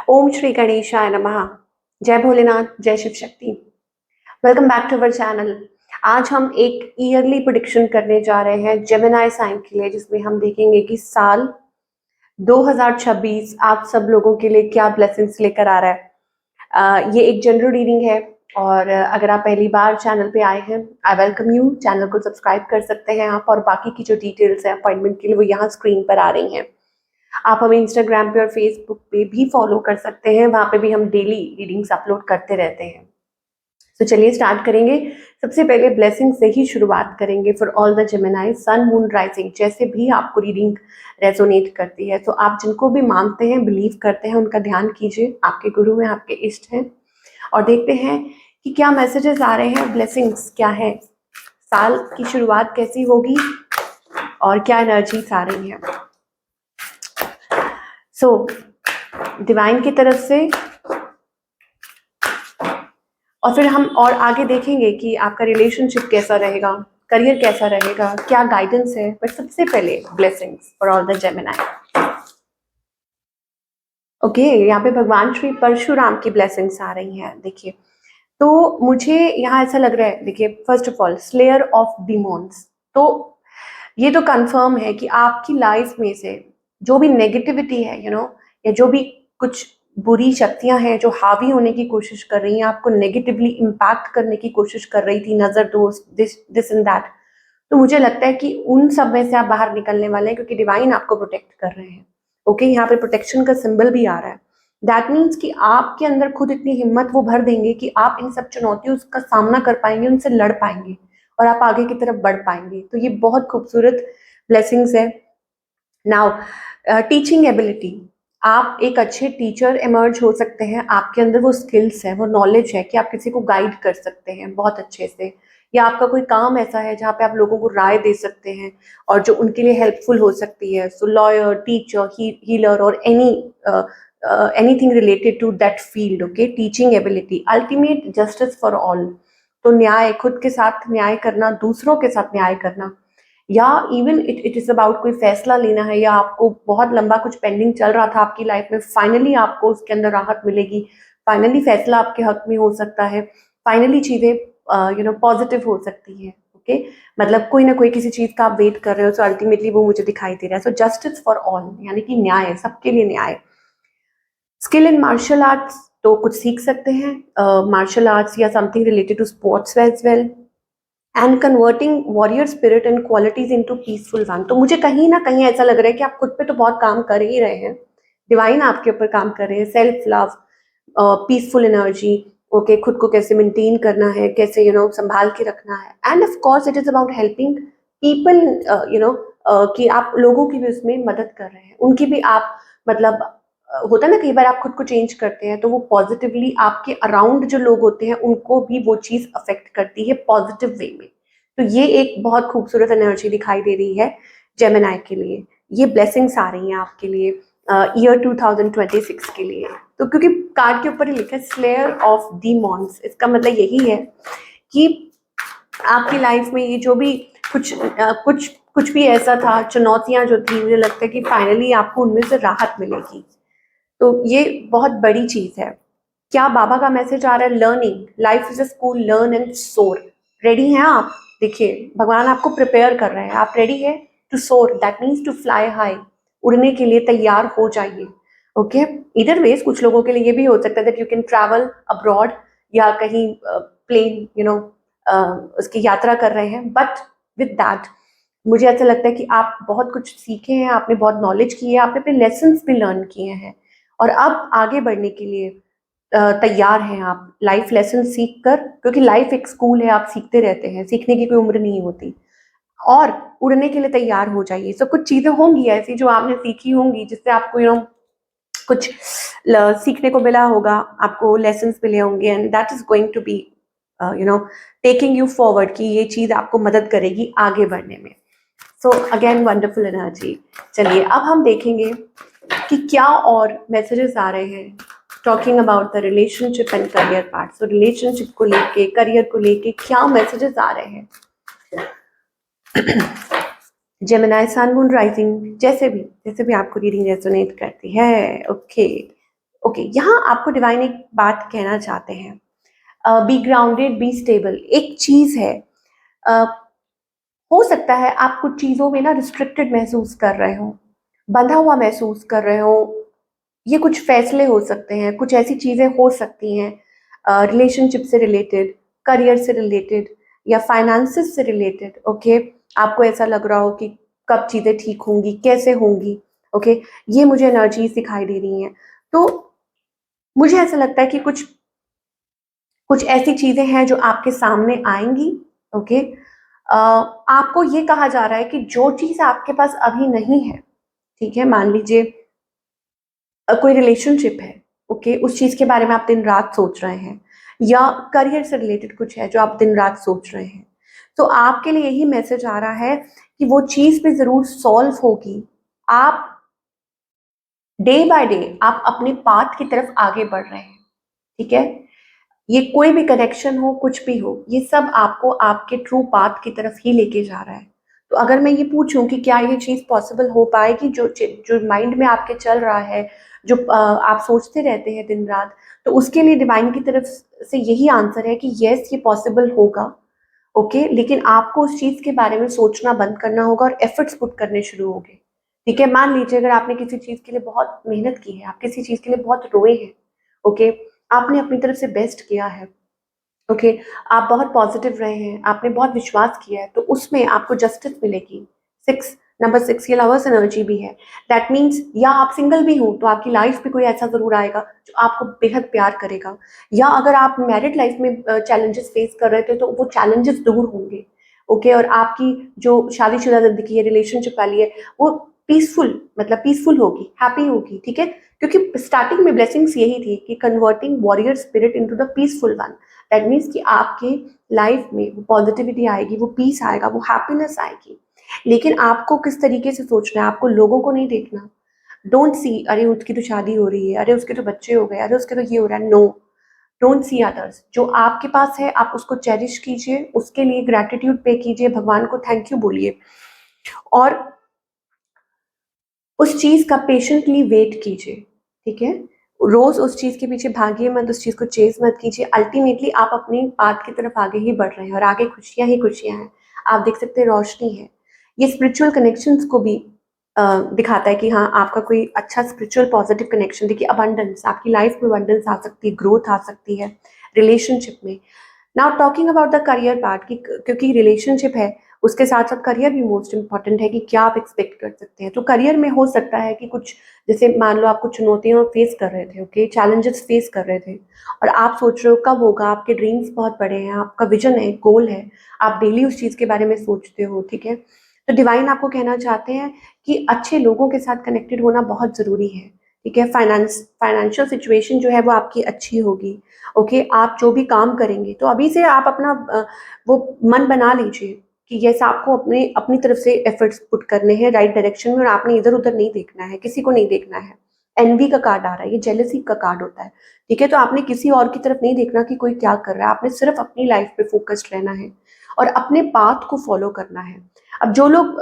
ओम श्री गणेशाय नमः। जय भोलेनाथ, जय Shiv Shakti. Welcome back to our channel. आज हम एक ईयरली प्रेडिक्शन करने जा रहे हैं जेमिनी साइन के लिए, जिसमें हम देखेंगे कि साल 2026 आप सब लोगों के लिए क्या ब्लेसिंग्स लेकर आ रहा है। ये एक जनरल रीडिंग है और अगर आप पहली बार चैनल पे आए हैं, आई वेलकम यू। चैनल को सब्सक्राइब कर सकते हैं आप, और बाकी की जो डिटेल्स है अपॉइंटमेंट के लिए वो यहाँ स्क्रीन पर आ रही हैं। आप हमें इंस्टाग्राम पे और फेसबुक पे भी फॉलो कर सकते हैं, वहाँ पे भी हम डेली रीडिंग्स अपलोड करते रहते हैं। तो चलिए स्टार्ट करेंगे। सबसे पहले ब्लेसिंग से ही शुरुआत करेंगे for all the Gemini sun moon rising. जैसे भी आपको रीडिंग रेजोनेट करती है, तो आप जिनको भी मानते हैं, बिलीव करते हैं, उनका ध्यान कीजिए। आपके गुरु हैं, आपके इष्ट हैं, और देखते हैं कि क्या मैसेजेस आ रहे हैं, ब्लेसिंग्स क्या है, साल की शुरुआत कैसी होगी और क्या एनर्जीज आ रही है। सो डिवाइन की तरफ से, और फिर हम और आगे देखेंगे कि आपका रिलेशनशिप कैसा रहेगा, करियर कैसा रहेगा, क्या गाइडेंस है। बट सबसे पहले blessings for all the Gemini. Okay, यहाँ पे भगवान श्री परशुराम की ब्लेसिंग्स आ रही हैं। देखिए, तो मुझे यहाँ ऐसा लग रहा है, देखिए, first of all slayer of demons. तो ये तो कंफर्म है कि आपकी लाइफ में से जो भी नेगेटिविटी है, या जो भी कुछ बुरी शक्तियां हैं जो हावी होने की कोशिश कर रही हैं, आपको नेगेटिवली इम्पैक्ट करने की कोशिश कर रही थी, नजर दोस्त, दिस एंड दैट, तो मुझे लगता है कि उन सब में से आप बाहर निकलने वाले हैं, क्योंकि डिवाइन आपको प्रोटेक्ट कर रहे हैं। ओके, यहाँ पे प्रोटेक्शन का सिंबल भी आ रहा है। दैट मीन्स कि आपके अंदर खुद इतनी हिम्मत वो भर देंगे कि आप इन सब चुनौतियों का सामना कर पाएंगे, उनसे लड़ पाएंगे और आप आगे की तरफ बढ़ पाएंगे। तो ये बहुत खूबसूरत ब्लेसिंग्स है। नाउ टीचिंग एबिलिटी, आप एक अच्छे टीचर इमर्ज हो सकते हैं। आपके अंदर वो स्किल्स है, वो नॉलेज है कि आप किसी को गाइड कर सकते हैं बहुत अच्छे से, या आपका कोई काम ऐसा है जहाँ पे आप लोगों को राय दे सकते हैं और जो उनके लिए हेल्पफुल हो सकती है। सो लॉयर, टीचर, हीलर और anything related to that field. Okay, teaching ability, ultimate justice for all. तो न्याय, खुद के साथ न्याय करना, दूसरों के साथ न्याय करना, या इवन इट इज अबाउट कोई फैसला लेना है, या आपको बहुत लंबा कुछ पेंडिंग चल रहा था आपकी लाइफ में, फाइनली आपको उसके अंदर राहत मिलेगी, फाइनली फैसला आपके हक में हो सकता है, फाइनली चीजें पॉजिटिव हो सकती है। ओके, मतलब कोई ना कोई किसी चीज का आप वेट कर रहे हो, सो अल्टीमेटली वो मुझे दिखाई दे रहा है। सो जस्टिस फॉर ऑल, यानी कि न्याय, सबके लिए न्याय। स्किल इन मार्शल आर्ट्स, तो कुछ सीख सकते हैं मार्शल आर्ट्स या something related to sports as well, and converting warrior spirit and qualities into peaceful one. तो मुझे कहीं ना कहीं ऐसा लग रहा है कि आप खुद पे तो बहुत काम कर ही रहे हैं, डिवाइन आपके ऊपर काम कर रहे हैं। Self love, peaceful energy, okay, खुद को कैसे मेंटेन करना है, कैसे संभाल के रखना है, end of course it is about helping people, कि आप लोगों की भी उसमें मदद कर रहे हैं, उनकी भी आप, मतलब होता है ना, कई बार आप खुद को चेंज करते हैं तो वो पॉजिटिवली आपके अराउंड जो लोग होते हैं उनको भी वो चीज अफेक्ट करती है पॉजिटिव वे में। तो ये एक बहुत खूबसूरत एनर्जी दिखाई दे रही है जेमिनी के लिए। ये ब्लेसिंग्स आ रही हैं आपके लिए ईयर 2026 के लिए। तो क्योंकि कार्ड के ऊपर ही लिखा है स्लेयर ऑफ डीमॉन्स, इसका मतलब यही है कि आपकी लाइफ में ये जो भी कुछ भी ऐसा था, चुनौतियां जो थी, मुझे लगता है कि फाइनली आपको उनमें से राहत मिलेगी। तो ये बहुत बड़ी चीज है। क्या बाबा का मैसेज आ रहा है? Learning, life is a school, learn and सोर। रेडी हैं आप? देखिए, भगवान आपको प्रिपेयर कर रहे हैं। आप रेडी है to soar? That means to fly high, उड़ने के लिए तैयार हो जाइए। ओके, इधर वेज कुछ लोगों के लिए ये भी हो सकता है that you can travel abroad, या कहीं प्लेन उसकी यात्रा कर रहे हैं। बट विद दैट मुझे ऐसा लगता है कि आप बहुत कुछ सीखे हैं, आपने बहुत नॉलेज की है, आपने अपने लेसन्स भी लर्न किए हैं, और अब आगे बढ़ने के लिए तैयार हैं आप लाइफ लेसन सीख कर, क्योंकि लाइफ एक स्कूल है, आप सीखते रहते हैं, सीखने की कोई उम्र नहीं होती। और उड़ने के लिए तैयार हो जाइए। सो कुछ चीजें होंगी ऐसी जो आपने सीखी होंगी, जिससे आपको कुछ सीखने को मिला होगा, आपको लेसन मिले होंगे, and that is going to be taking you forward, कि ये चीज आपको मदद करेगी आगे बढ़ने में। So again wonderful energy. चलिए अब हम देखेंगे कि क्या और मैसेजेस आ रहे हैं talking about the relationship and career part. So relationship को लेके, करियर को लेके क्या मैसेजेस आ रहे हैं। जेमिनी सन मून राइजिंग, जैसे भी आपको रीडिंग रेजोनेट करती है। ओके ओके, यहाँ आपको डिवाइन एक बात कहना चाहते हैं, बी ग्राउंडेड, बी स्टेबल। एक चीज है, अ, हो सकता है आप कुछ चीजों में ना रिस्ट्रिक्टेड महसूस कर रहे हो, बंधा हुआ महसूस कर रहे हो। ये कुछ फैसले हो सकते हैं, कुछ ऐसी चीजें हो सकती हैं रिलेशनशिप से रिलेटेड, करियर से रिलेटेड, या फाइनेंसेस से रिलेटेड। ओके, आपको ऐसा लग रहा हो कि कब चीजें ठीक होंगी, कैसे होंगी। ओके, ये मुझे एनर्जीज दिखाई दे रही हैं। तो मुझे ऐसा लगता है कि कुछ कुछ ऐसी चीजें हैं जो आपके सामने आएंगी। ओके, आपको ये कहा जा रहा है कि जो चीज आपके पास अभी नहीं है, ठीक है, मान लीजिए कोई रिलेशनशिप है, ओके, उस चीज के बारे में आप दिन रात सोच रहे हैं, या करियर से रिलेटेड कुछ है जो आप दिन रात सोच रहे हैं, तो आपके लिए यही मैसेज आ रहा है कि वो चीज भी जरूर सॉल्व होगी। आप डे बाय डे आप अपने पाथ की तरफ आगे बढ़ रहे हैं, ठीक है। ये कोई भी कनेक्शन हो, कुछ भी हो, ये सब आपको आपके ट्रू पाथ की तरफ ही लेके जा रहा है। तो अगर मैं ये पूछूं कि क्या ये चीज पॉसिबल हो पाएगी, जो जो माइंड में आपके चल रहा है, जो आप सोचते रहते हैं दिन रात, तो उसके लिए डिवाइन की तरफ से यही आंसर है कि यस, ये पॉसिबल होगा। ओके, लेकिन आपको उस चीज के बारे में सोचना बंद करना होगा और एफर्ट्स पुट करने शुरू होंगे। ठीक है, मान लीजिए अगर आपने किसी चीज के लिए बहुत मेहनत की है, आप किसी चीज के लिए बहुत रोए हैं, ओके, आपने अपनी तरफ से बेस्ट किया है, ओके, आप बहुत पॉजिटिव रहे हैं, आपने बहुत विश्वास किया है, तो उसमें आपको जस्टिस मिलेगी। सिक्स, नंबर सिक्स, ये लवर्स एनर्जी भी है। दैट मीन्स या आप सिंगल भी हो तो आपकी लाइफ में कोई ऐसा जरूर आएगा जो आपको बेहद प्यार करेगा, या अगर आप मैरिड लाइफ में चैलेंजेस फेस कर रहे थे तो वो चैलेंजेस दूर होंगे। ओके, और आपकी जो शादीशुदा जिंदगी है, रिलेशनशिप वाली है, वो पीसफुल, मतलब पीसफुल होगी, हैप्पी होगी। ठीक है, क्योंकि स्टार्टिंग में ब्लेसिंग्स यही थी कि converting warrior spirit into the peaceful one. That means कि आपके लाइफ में वो पॉजिटिविटी आएगी, वो पीस आएगा, वो हैप्पीनेस आएगी। लेकिन आपको किस तरीके से सोचना है, आपको लोगों को नहीं देखना। डोंट सी अरे उसकी तो शादी हो रही है, अरे उसके तो बच्चे हो गए, अरे उसके तो ये हो रहा है। No, don't see others. जो आपके पास है आप उसको चेरिश कीजिए, उसके लिए ग्रेटिट्यूड पे कीजिए, भगवान को थैंक यू बोलिए, और उस चीज का पेशेंटली वेट कीजिए। ठीक है, रोज उस चीज के पीछे भागिए मत, उस चीज को चेज मत कीजिए। अल्टीमेटली आप अपनी पाथ की तरफ आगे ही बढ़ रहे हैं और आगे खुशियां ही खुशियां हैं। आप देख सकते हैं रोशनी है। ये स्पिरिचुअल कनेक्शंस को भी दिखाता है कि हाँ, आपका कोई अच्छा स्पिरिचुअल पॉजिटिव कनेक्शन। देखिए, अबंडेंस, आपकी लाइफ में अबंडेंस आ सकती है, ग्रोथ आ सकती है रिलेशनशिप में। Now talking about the career part, की क्योंकि रिलेशनशिप है उसके साथ साथ करियर भी मोस्ट इंपॉर्टेंट है कि क्या आप एक्सपेक्ट कर सकते हैं। तो करियर में हो सकता है कि कुछ, जैसे मान लो आप कुछ चुनौतियां फेस कर रहे थे, ओके, चैलेंजेस फेस कर रहे थे, और आप सोच रहे हो कब होगा। आपके ड्रीम्स बहुत बड़े हैं, आपका विजन है, गोल है, आप डेली उस चीज के बारे में सोचते हो। ठीक है, तो डिवाइन आपको कहना चाहते हैं कि अच्छे लोगों के साथ कनेक्टेड होना बहुत जरूरी है। ठीक है, फाइनेंशियल सिचुएशन जो है वो आपकी अच्छी होगी। ओके, आप जो भी काम करेंगे तो अभी से आप अपना वो मन बना लीजिए कि यस, आपको अपने अपनी तरफ से एफर्ट्स पुट करने हैं राइट डायरेक्शन में, और आपने इधर उधर नहीं देखना है, किसी को नहीं देखना है। एनवी का कार्ड आ रहा है, ये जेलसी का कार्ड होता है। ठीक है, तो आपने किसी और की तरफ नहीं देखना कि कोई क्या कर रहा है, आपने सिर्फ अपनी लाइफ पे फोकस्ड रहना है और अपने पाथ को फॉलो करना है। अब जो लोग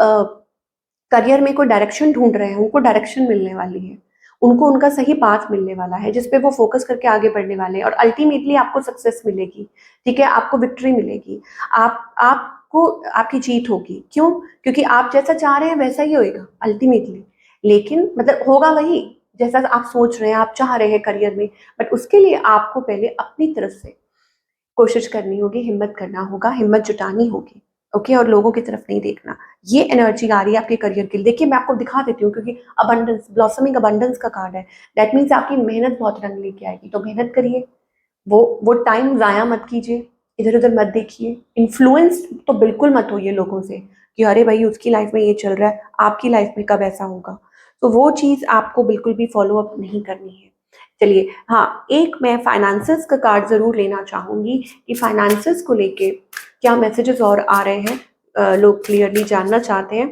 करियर में कोई डायरेक्शन ढूंढ रहे हैं, उनको डायरेक्शन मिलने वाली है, उनको उनका सही पाथ मिलने वाला है जिसपे वो फोकस करके आगे बढ़ने वाले हैं, और अल्टीमेटली आपको सक्सेस मिलेगी। ठीक है, आपको विक्ट्री मिलेगी, आपको आपकी जीत होगी। क्यों? क्योंकि आप जैसा चाह रहे हैं वैसा ही होएगा अल्टीमेटली। लेकिन मतलब होगा वही जैसा आप सोच रहे हैं, आप चाह रहे हैं करियर में, बट उसके लिए आपको पहले अपनी तरफ से कोशिश करनी होगी, हिम्मत करना होगा, हिम्मत जुटानी होगी। ओके, और लोगों की तरफ नहीं देखना। ये एनर्जी आ रही है आपके करियर के लिए। देखिए, मैं आपको दिखा देती हूँ, क्योंकि अबंडेंस, ब्लॉसमिंग अबंडेंस का कार्ड है। दैट मीन्स आपकी मेहनत बहुत रंग लेके आएगी, तो मेहनत करिए, वो टाइम जाया मत कीजिए, इधर उधर मत देखिए, इन्फ्लुएंस तो बिल्कुल मत होइए लोगों से कि अरे भाई उसकी लाइफ में ये चल रहा है, आपकी लाइफ में कब ऐसा होगा। तो वो चीज आपको बिल्कुल भी फॉलो अप नहीं करनी है। चलिए, हाँ, एक मैं फाइनेंसेस का कार्ड जरूर लेना चाहूंगी कि फाइनेंसेस को लेके क्या मैसेजेस और आ रहे हैं। लोग क्लियरली जानना चाहते हैं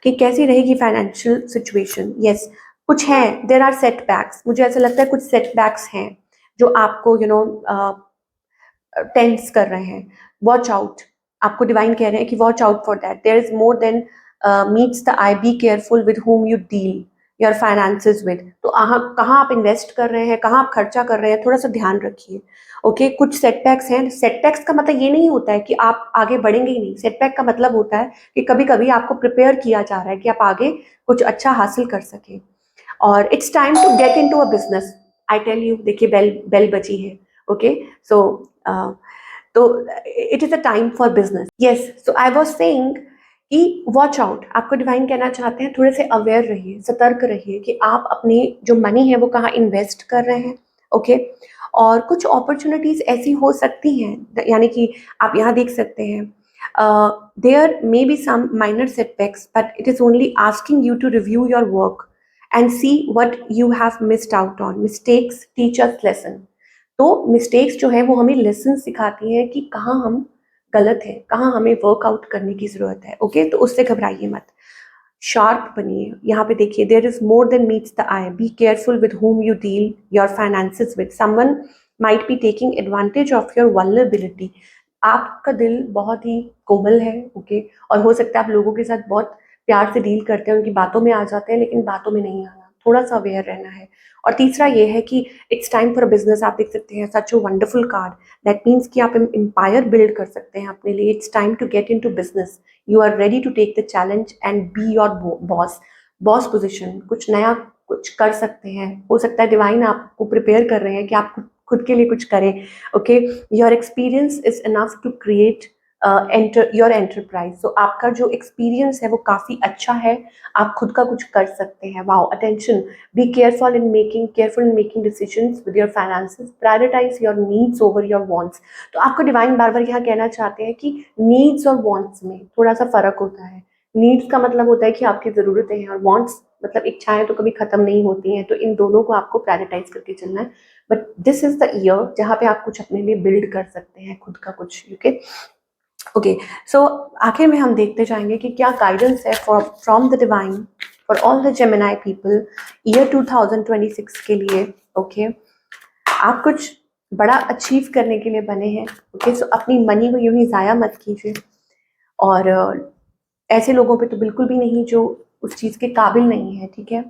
कि कैसी रहेगी फाइनेंशियल सिचुएशन। यस, कुछ है, देर आर सेटबैक्स। मुझे ऐसा लगता है कुछ सेटबैक्स हैं जो आपको टेंस कर रहे हैं। वॉच आउट, आपको डिवाइन कह रहे हैं कि watch out for that. There is more than meets the eye, be careful with whom you deal. Your finances with. तो कहाँ आप इन्वेस्ट कर रहे हैं, कहाँ आप खर्चा कर रहे हैं, थोड़ा सा ध्यान रखिए। ओके, कुछ सेटबैक्स हैं। सेटबैक्स का मतलब ये नहीं होता है कि आप आगे बढ़ेंगे ही नहीं। सेटबैक का मतलब होता है कि कभी कभी आपको प्रिपेयर किया जा रहा है कि आप आगे कुछ अच्छा हासिल कर सके। और it's time to get into a business. I tell you, देखिए बेल बेल बजी है। ओके, सो तो it is a time for business. Yes, so I was saying कि वॉच आउट। आपको डिवाइन कहना चाहते हैं थोड़े से अवेयर रहिए, सतर्क रहिए कि आप अपनी जो मनी है वो कहाँ इन्वेस्ट कर रहे हैं। ओके, और कुछ अपॉर्चुनिटीज ऐसी हो सकती हैं, यानी कि आप यहाँ देख सकते हैं, there may be some minor setbacks but it is only asking you to review your work and see what you have missed out on. Mistakes teach us lesson. तो मिस्टेक्स जो है वो हमें लेसन सिखाती हैं कि कहाँ हम गलत है, कहाँ हमें वर्कआउट करने की जरूरत है। ओके, तो उससे घबराइए मत, शार्प बनिए। यहाँ पे देखिए, there is more than meets the eye. Be careful with whom you deal your finances with. Someone might be taking advantage of your vulnerability. आपका दिल बहुत ही कोमल है। ओके, और हो सकता है आप लोगों के साथ बहुत प्यार से डील करते हैं, उनकी बातों में आ जाते हैं, लेकिन बातों में नहीं आना, थोड़ा सा अवेयर रहना है। और तीसरा ये है कि इट्स टाइम फॉर बिजनेस। आप देख सकते हैं, such a wonderful card. That means कि आप एम्पायर बिल्ड कर सकते हैं अपने लिए। It's time to get into business. You are ready to take the challenge and be your boss. Boss position, कुछ नया कुछ कर सकते हैं। हो सकता है डिवाइन आपको प्रिपेयर कर रहे हैं कि आप खुद के लिए कुछ करें। Okay, your experience is enough to create your enterprise. तो आपका जो एक्सपीरियंस है वो काफ़ी अच्छा है, आप खुद का कुछ कर सकते हैं। Wow, attention, be careful in making decisions with your finances. Prioritise your needs over your wants. तो आपको डिवाइन बार बार यहाँ कहना चाहते हैं कि नीड्स और वांट्स में थोड़ा सा फर्क होता है। नीड्स का मतलब होता है कि आपकी ज़रूरतें हैं, और वांट्स मतलब इच्छाएं तो कभी ख़त्म नहीं होती हैं। तो इन दोनों को आपको प्रायोरिटाइज करके चलना है। But this is the year जहाँ पे आप कुछ अपने लिए बिल्ड कर सकते हैं, खुद का कुछ। ओके, ओके, सो आखिर में हम देखते जाएंगे कि क्या गाइडेंस है from the divine for all the Gemini people year 2026 के लिए। ओके, आप कुछ बड़ा अचीव करने के लिए बने हैं। ओके, सो अपनी मनी को यूं ही ज़ाया मत कीजिए, और ऐसे लोगों पे तो बिल्कुल भी नहीं जो उस चीज़ के काबिल नहीं है। ठीक है,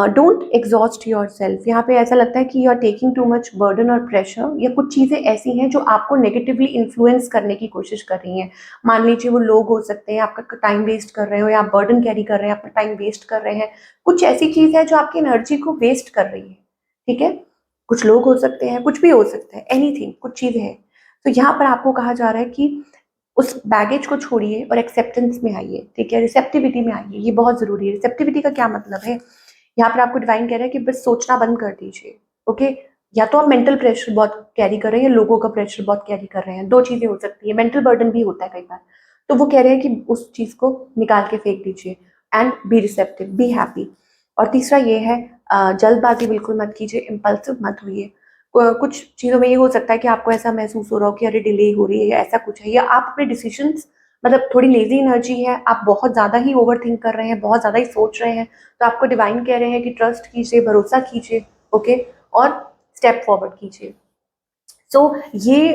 डोंट एग्जॉस्ट योर सेल्फ। यहाँ पे ऐसा लगता है कि you are taking too much burden और प्रेशर, या कुछ चीज़ें ऐसी हैं जो आपको नेगेटिवली इन्फ्लुएंस करने की कोशिश कर रही हैं। मान लीजिए वो लोग हो सकते हैं आपका टाइम वेस्ट कर रहे हो, या आप बर्डन कैरी कर रहे हैं, अपना टाइम वेस्ट कर रहे हैं। कुछ ऐसी चीज़ है जो आपकी एनर्जी को वेस्ट कर रही है। ठीक है, कुछ लोग हो सकते हैं, कुछ भी हो सकता है, एनीथिंग, कुछ चीज़ है। तो यहाँ पर आपको कहा जा रहा है कि उस बैगेज को छोड़िए और एक्सेप्टेंस में आइए। ठीक है, रिसेप्टिविटी में आइए, ये बहुत ज़रूरी है। रिसेप्टिविटी का क्या मतलब है? यहाँ पर आपको डिवाइन कह रहा है कि बस सोचना बंद कर दीजिए। ओके, या तो आप मेंटल प्रेशर बहुत कैरी कर रहे हैं, या लोगों का प्रेशर बहुत कैरी कर रहे हैं। दो चीजें हो सकती है, मेंटल बर्डन भी होता है कई बार। तो वो कह रहे हैं कि उस चीज को निकाल के फेंक दीजिए and be receptive, be happy. और तीसरा ये है, जल्दबाजी बिल्कुल मत कीजिए, इम्पल्सिव मत होइए। कुछ चीज़ों में ये हो सकता है कि आपको ऐसा महसूस हो रहा हो कि अरे डिले हो रही है, या ऐसा कुछ है, या आप अपने डिसीजंस, मतलब थोड़ी लेजी एनर्जी है, आप बहुत ज़्यादा ही ओवर थिंक कर रहे हैं, बहुत ज़्यादा ही सोच रहे हैं। तो आपको डिवाइन कह रहे हैं कि ट्रस्ट कीजिए, भरोसा कीजिए। ओके, और स्टेप फॉरवर्ड कीजिए। सो ये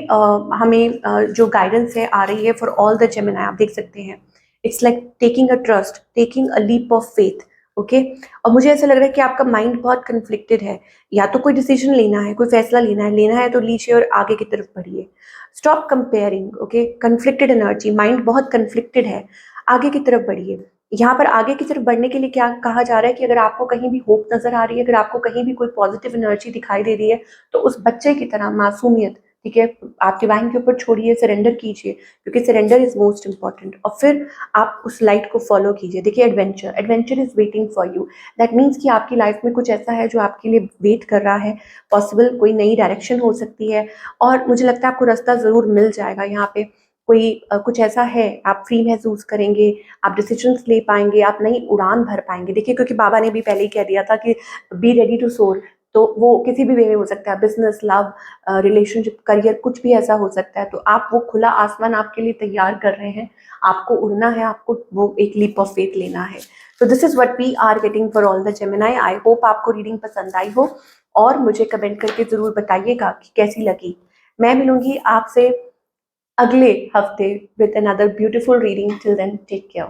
हमें जो गाइडेंस है आ रही है फॉर ऑल द जेमिनी। आप देख सकते हैं, it's like taking a trust, taking a leap of faith. Okay, और मुझे ऐसा लग रहा है कि आपका माइंड बहुत कन्फ्लिक्टेड है। या तो कोई डिसीजन लेना है, कोई फैसला लेना है तो लीजिए और आगे की तरफ बढ़िए। Stop comparing. Okay, conflicted energy, mind बहुत कन्फ्लिक्टेड है, आगे की तरफ बढ़िए। यहाँ पर आगे की तरफ बढ़ने के लिए क्या कहा जा रहा है कि अगर आपको कहीं भी होप नजर आ रही है, अगर आपको कहीं भी कोई पॉजिटिव एनर्जी दिखाई दे रही है, तो उस बच्चे की तरह मासूमियत, ठीक है, आप डिवाइन के ऊपर छोड़िए, सरेंडर कीजिए, क्योंकि सरेंडर इज मोस्ट इंपॉर्टेंट। और फिर आप उस लाइट को फॉलो कीजिए। देखिए, adventure is waiting for you. That means कि आपकी लाइफ में कुछ ऐसा है जो आपके लिए वेट कर रहा है। पॉसिबल कोई नई डायरेक्शन हो सकती है, और मुझे लगता है आपको रास्ता जरूर मिल जाएगा। यहाँ पे कोई कुछ ऐसा है, आप फ्री महसूस करेंगे, आप डिसीजंस ले पाएंगे, आप नई उड़ान भर पाएंगे। देखिए, क्योंकि बाबा ने भी पहले ही कह दिया था कि बी रेडी टू सोर। तो वो किसी भी वे में हो सकता है, बिजनेस, लव, रिलेशनशिप, करियर, कुछ भी ऐसा हो सकता है। तो आप वो खुला आसमान आपके लिए तैयार कर रहे हैं, आपको उड़ना है, आपको वो एक लीप ऑफ फेथ लेना है। तो this is what we are getting for all the Gemini. I hope आपको रीडिंग पसंद आई हो, और मुझे कमेंट करके जरूर बताइएगा कि कैसी लगी। मैं मिलूंगी आपसे अगले हफ्ते with another beautiful reading. Till then, take care.